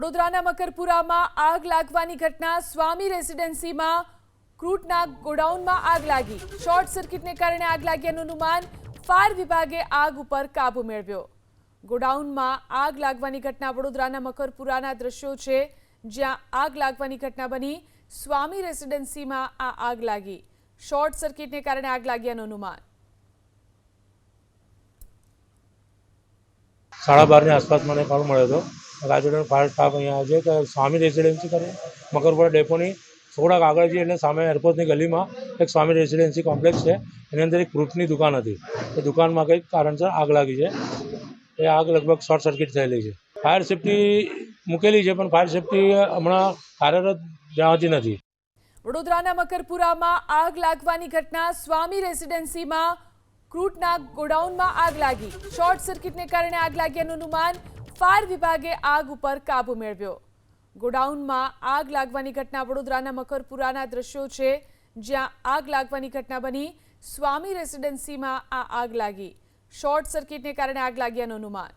વડોદરાના મકરપુરામાં આગ લાગવાની ઘટના। સ્વામી રેસિડેન્સીમાં ક્રૂડના ગોડાઉનમાં આગ લાગી। શોર્ટ સર્કિટને કારણે આગ લાગ્યાનું અનુમાન। ફાયર વિભાગે આગ ઉપર કાબુ મેળવ્યો। ગોડાઉનમાં આગ લાગવાની ઘટના વડોદરાના મકરપુરાના દ્રશ્યો છે, જ્યાં આગ લાગવાની ઘટના બની। સ્વામી રેસિડેન્સીમાં આ આગ લાગી। શોર્ટ સર્કિટને કારણે આગ લાગ્યાનું અનુમાન। 12:30 आसपास मैंने कॉल मळ्यो હતો। રાજુલાનો ફાયર સ્ટાફ અહીંયા આવે છે કે સ્વામી રેસિડેન્સી કરે મકરપુરા ડેપોની થોડાક આગળ જઈએ એટલે સામે એરપોર્ટની ગલીમાં એક સ્વામી રેસિડેન્સી કોમ્પ્લેક્સ છે। એની અંદર એક ફ્રૂટની દુકાન હતી। એ દુકાનમાં કંઈક કારણસર આગ લાગી છે। એ આગ લગભગ શોર્ટ સર્કિટ થયેલી છે। ફાયર સેફ્ટી મૂકેલી છે, પણ ફાયર સેફ્ટી હમણાં કાર્યરત જણાતી નથી। વડોદરાના મકરપુરામાં આગ લાગવાની ઘટના। સ્વામી રેસિડેન્સીમાં ક્રૂડના ગોડાઉનમાં આગ લાગી। શોર્ટ સર્કિટને કારણે આગ લાગ્યાનું અનુમાન। ફાયર વિભાગે આગ ઉપર કાબુ મેળવ્યો। ગોડાઉનમાં આગ લાગવાની ઘટના વડોદરાના મકરપુરાના દ્રશ્યો છે, જ્યાં આગ લાગવાની ઘટના બની। સ્વામી રેસિડેન્સીમાં આ આગ લાગી। શોર્ટ સર્કિટને કારણે આગ લાગ્યાનું અનુમાન।